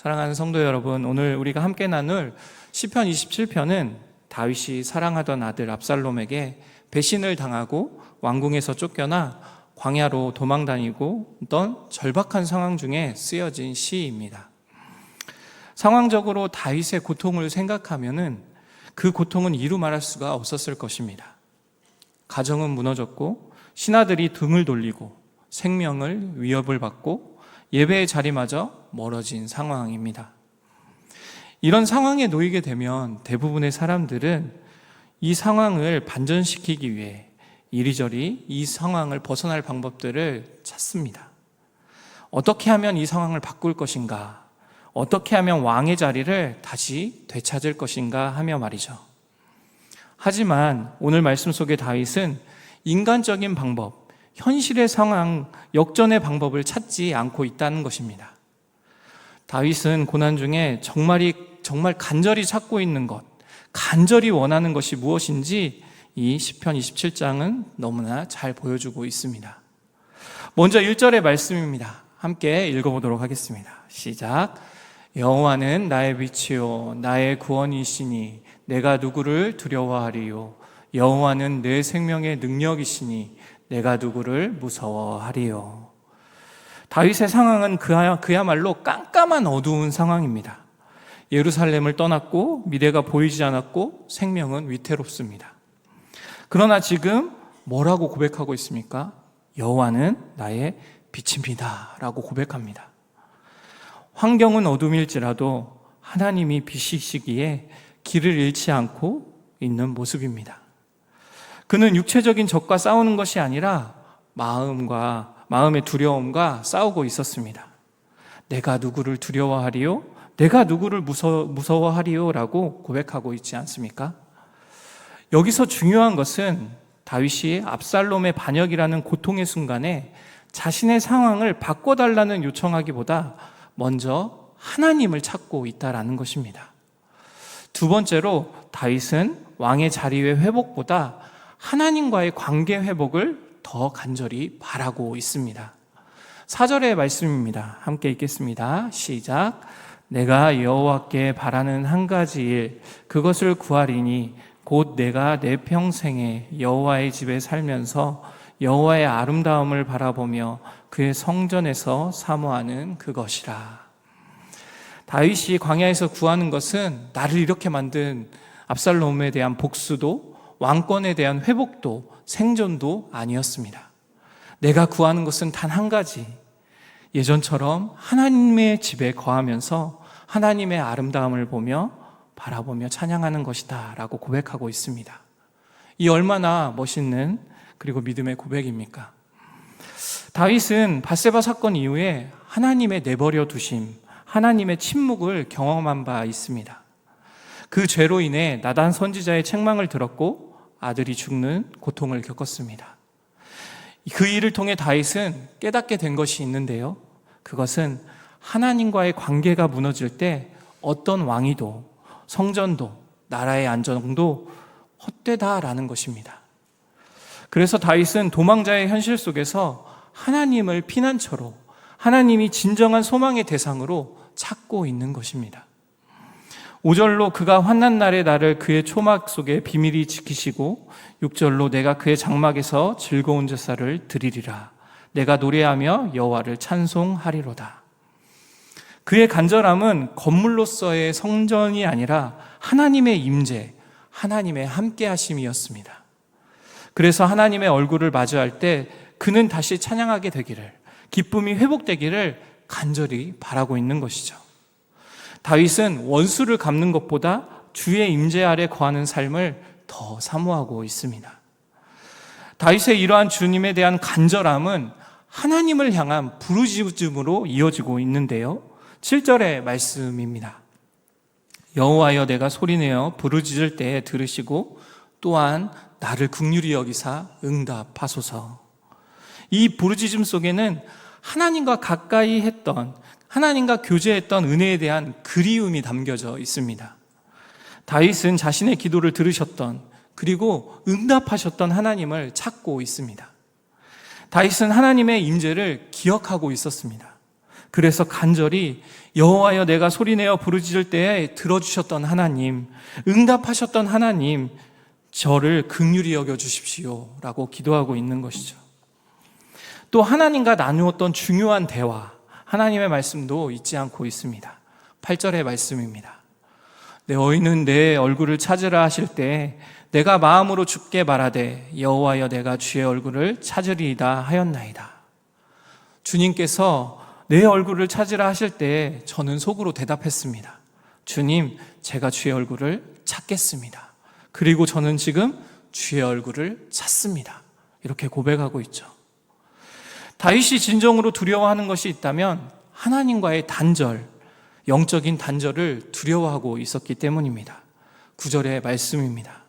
사랑하는 성도 여러분, 오늘 우리가 함께 나눌 시편 27편은 다윗이 사랑하던 아들 압살롬에게 배신을 당하고 왕궁에서 쫓겨나 광야로 도망다니고 있던 절박한 상황 중에 쓰여진 시입니다. 상황적으로 다윗의 고통을 생각하면은 그 고통은 이루 말할 수가 없었을 것입니다. 가정은 무너졌고 신하들이 등을 돌리고 생명을 위협을 받고 예배의 자리마저 멀어진 상황입니다. 이런 상황에 놓이게 되면 대부분의 사람들은 이 상황을 반전시키기 위해 이리저리 이 상황을 벗어날 방법들을 찾습니다. 어떻게 하면 이 상황을 바꿀 것인가? 어떻게 하면 왕의 자리를 다시 되찾을 것인가 하며 말이죠. 하지만 오늘 말씀 속의 다윗은 인간적인 방법, 현실의 상황, 역전의 방법을 찾지 않고 있다는 것입니다. 다윗은 고난 중에 정말 간절히 찾고 있는 것, 간절히 원하는 것이 무엇인지 이 시편 27장은 너무나 잘 보여주고 있습니다. 먼저 1절의 말씀입니다. 함께 읽어보도록 하겠습니다. 시작. 여호와는 나의 빛이요 나의 구원이시니 내가 누구를 두려워하리요. 여호와는 내 생명의 능력이시니 내가 누구를 무서워하리요. 다윗의 상황은 그야말로 깜깜한 어두운 상황입니다. 예루살렘을 떠났고 미래가 보이지 않았고 생명은 위태롭습니다. 그러나 지금 뭐라고 고백하고 있습니까? 여호와는 나의 빛입니다 라고 고백합니다. 환경은 어둠일지라도 하나님이 빛이시기에 길을 잃지 않고 있는 모습입니다. 그는 육체적인 적과 싸우는 것이 아니라 마음의 두려움과 싸우고 있었습니다. 내가 누구를 두려워하리요? 내가 누구를 무서워하리요? 라고 고백하고 있지 않습니까? 여기서 중요한 것은 다윗이 압살롬의 반역이라는 고통의 순간에 자신의 상황을 바꿔달라는 요청하기보다 먼저 하나님을 찾고 있다라는 것입니다. 두 번째로 다윗은 왕의 자리의 회복보다 하나님과의 관계 회복을 더 간절히 바라고 있습니다. 4절의 말씀입니다. 함께 읽겠습니다. 시작. 내가 여호와께 바라는 한 가지 일, 그것을 구하리니 곧 내가 내 평생에 여호와의 집에 살면서 여호와의 아름다움을 바라보며 그의 성전에서 사모하는 그것이라. 다윗이 광야에서 구하는 것은 나를 이렇게 만든 압살롬에 대한 복수도 왕권에 대한 회복도 생존도 아니었습니다. 내가 구하는 것은 단 한 가지, 예전처럼 하나님의 집에 거하면서 하나님의 아름다움을 바라보며 찬양하는 것이다 라고 고백하고 있습니다. 이 얼마나 멋있는 그리고 믿음의 고백입니까? 다윗은 밧세바 사건 이후에 하나님의 내버려 두심, 하나님의 침묵을 경험한 바 있습니다. 그 죄로 인해 나단 선지자의 책망을 들었고 아들이 죽는 고통을 겪었습니다. 그 일을 통해 다윗은 깨닫게 된 것이 있는데요. 그것은 하나님과의 관계가 무너질 때 어떤 왕위도 성전도 나라의 안정도 헛되다라는 것입니다. 그래서 다윗은 도망자의 현실 속에서 하나님을 피난처로, 하나님이 진정한 소망의 대상으로 찾고 있는 것입니다. 5절로 그가 환난 날에 나를 그의 초막 속에 비밀히 지키시고 6절로 내가 그의 장막에서 즐거운 제사를 드리리라. 내가 노래하며 여호와를 찬송하리로다. 그의 간절함은 건물로서의 성전이 아니라 하나님의 임재, 하나님의 함께하심이었습니다. 그래서 하나님의 얼굴을 마주할 때 그는 다시 찬양하게 되기를, 기쁨이 회복되기를 간절히 바라고 있는 것이죠. 다윗은 원수를 갚는 것보다 주의 임재 아래 거하는 삶을 더 사모하고 있습니다. 다윗의 이러한 주님에 대한 간절함은 하나님을 향한 부르짖음으로 이어지고 있는데요. 7절의 말씀입니다. 여호와여 내가 소리내어 부르짖을 때에 들으시고 또한 나를 긍휼히 여기사 응답하소서. 이 부르짖음 속에는 하나님과 가까이 했던, 하나님과 교제했던 은혜에 대한 그리움이 담겨져 있습니다. 다윗은 자신의 기도를 들으셨던, 그리고 응답하셨던 하나님을 찾고 있습니다. 다윗은 하나님의 임재를 기억하고 있었습니다. 그래서 간절히 여호와여 내가 소리내어 부르짖을 때에 들어주셨던 하나님, 응답하셨던 하나님, 저를 긍휼히 여겨주십시오 라고 기도하고 있는 것이죠. 또 하나님과 나누었던 중요한 대화, 하나님의 말씀도 잊지 않고 있습니다. 8절의 말씀입니다. 너희는 내 얼굴을 찾으라 하실 때 내가 마음으로 주께 말하되 여호와여 내가 주의 얼굴을 찾으리이다 하였나이다. 주님께서 내 얼굴을 찾으라 하실 때 저는 속으로 대답했습니다. 주님, 제가 주의 얼굴을 찾겠습니다. 그리고 저는 지금 주의 얼굴을 찾습니다. 이렇게 고백하고 있죠. 다윗이 진정으로 두려워하는 것이 있다면 하나님과의 단절, 영적인 단절을 두려워하고 있었기 때문입니다. 9절의 말씀입니다.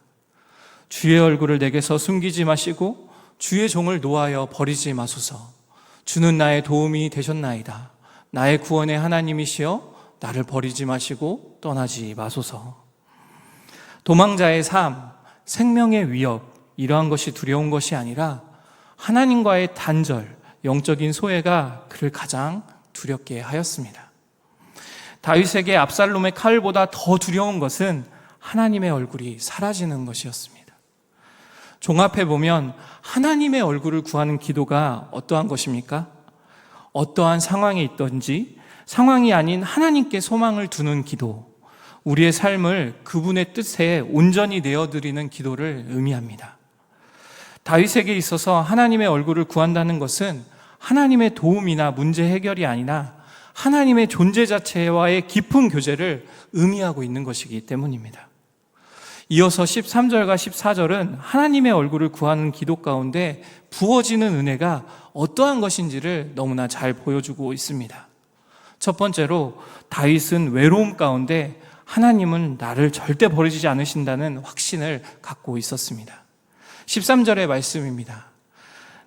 주의 얼굴을 내게서 숨기지 마시고 주의 종을 노하여 버리지 마소서. 주는 나의 도움이 되셨나이다. 나의 구원의 하나님이시여 나를 버리지 마시고 떠나지 마소서. 도망자의 삶, 생명의 위협, 이러한 것이 두려운 것이 아니라 하나님과의 단절, 영적인 소외가 그를 가장 두렵게 하였습니다. 다윗에게 압살롬의 칼보다 더 두려운 것은 하나님의 얼굴이 사라지는 것이었습니다. 종합해 보면 하나님의 얼굴을 구하는 기도가 어떠한 것입니까? 어떠한 상황에 있든지 상황이 아닌 하나님께 소망을 두는 기도, 우리의 삶을 그분의 뜻에 온전히 내어드리는 기도를 의미합니다. 다윗에게 있어서 하나님의 얼굴을 구한다는 것은 하나님의 도움이나 문제 해결이 아니라 하나님의 존재 자체와의 깊은 교제를 의미하고 있는 것이기 때문입니다. 이어서 13절과 14절은 하나님의 얼굴을 구하는 기도 가운데 부어지는 은혜가 어떠한 것인지를 너무나 잘 보여주고 있습니다. 첫 번째로 다윗은 외로움 가운데 하나님은 나를 절대 버리지 않으신다는 확신을 갖고 있었습니다. 13절의 말씀입니다.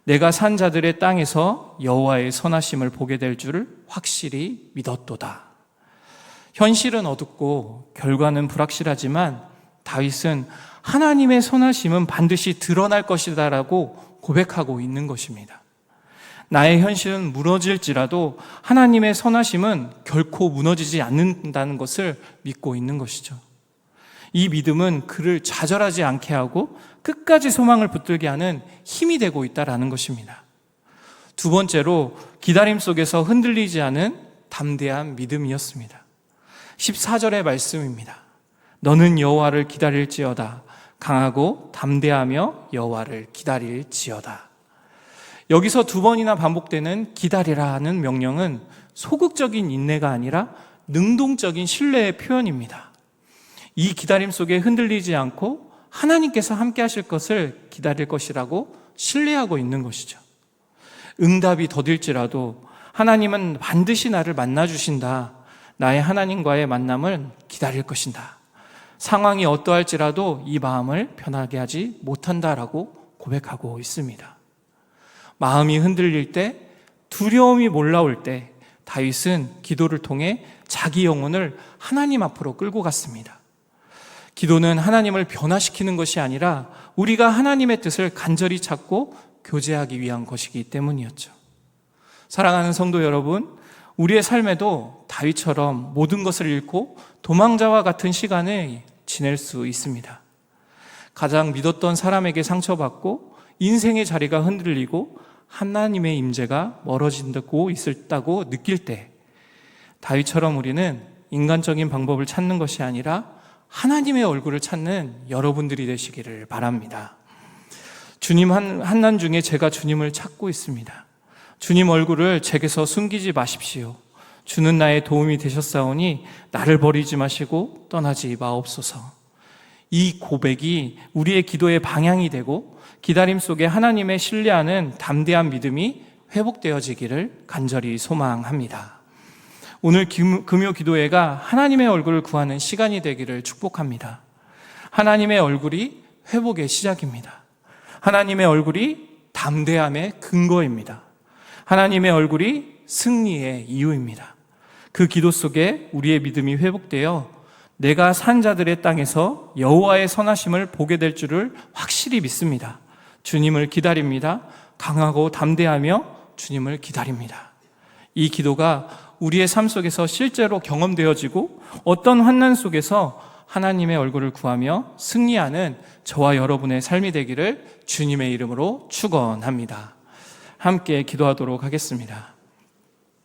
내가 산 자들의 땅에서 여호와의 선하심을 보게 될 줄을 확실히 믿었도다. 현실은 어둡고 결과는 불확실하지만 다윗은 하나님의 선하심은 반드시 드러날 것이다 라고 고백하고 있는 것입니다. 나의 현실은 무너질지라도 하나님의 선하심은 결코 무너지지 않는다는 것을 믿고 있는 것이죠. 이 믿음은 그를 좌절하지 않게 하고 끝까지 소망을 붙들게 하는 힘이 되고 있다는 것입니다. 두 번째로 기다림 속에서 흔들리지 않은 담대한 믿음이었습니다. 14절의 말씀입니다. 너는 여호와를 기다릴지어다. 강하고 담대하며 여호와를 기다릴지어다. 여기서 두 번이나 반복되는 기다리라 하는 명령은 소극적인 인내가 아니라 능동적인 신뢰의 표현입니다. 이 기다림 속에 흔들리지 않고 하나님께서 함께 하실 것을 기다릴 것이라고 신뢰하고 있는 것이죠. 응답이 더딜지라도 하나님은 반드시 나를 만나주신다. 나의 하나님과의 만남을 기다릴 것이다. 상황이 어떠할지라도 이 마음을 변하게 하지 못한다라고 고백하고 있습니다. 마음이 흔들릴 때, 두려움이 몰라올 때 다윗은 기도를 통해 자기 영혼을 하나님 앞으로 끌고 갔습니다. 기도는 하나님을 변화시키는 것이 아니라 우리가 하나님의 뜻을 간절히 찾고 교제하기 위한 것이기 때문이었죠. 사랑하는 성도 여러분, 우리의 삶에도 다윗처럼 모든 것을 잃고 도망자와 같은 시간을 지낼 수 있습니다. 가장 믿었던 사람에게 상처받고 인생의 자리가 흔들리고 하나님의 임재가 멀어진다고 있다고 느낄 때 다윗처럼 우리는 인간적인 방법을 찾는 것이 아니라 하나님의 얼굴을 찾는 여러분들이 되시기를 바랍니다. 주님 한난 중에 제가 주님을 찾고 있습니다. 주님 얼굴을 제게서 숨기지 마십시오. 주는 나의 도움이 되셨사오니 나를 버리지 마시고 떠나지 마옵소서. 이 고백이 우리의 기도의 방향이 되고 기다림 속에 하나님의 신뢰하는 담대한 믿음이 회복되어지기를 간절히 소망합니다. 오늘 금요 기도회가 하나님의 얼굴을 구하는 시간이 되기를 축복합니다. 하나님의 얼굴이 회복의 시작입니다. 하나님의 얼굴이 담대함의 근거입니다. 하나님의 얼굴이 승리의 이유입니다. 그 기도 속에 우리의 믿음이 회복되어 내가 산 자들의 땅에서 여호와의 선하심을 보게 될 줄을 확실히 믿습니다. 주님을 기다립니다. 강하고 담대하며 주님을 기다립니다. 이 기도가 우리의 삶 속에서 실제로 경험되어지고 어떤 환난 속에서 하나님의 얼굴을 구하며 승리하는 저와 여러분의 삶이 되기를 주님의 이름으로 축원합니다. 함께 기도하도록 하겠습니다.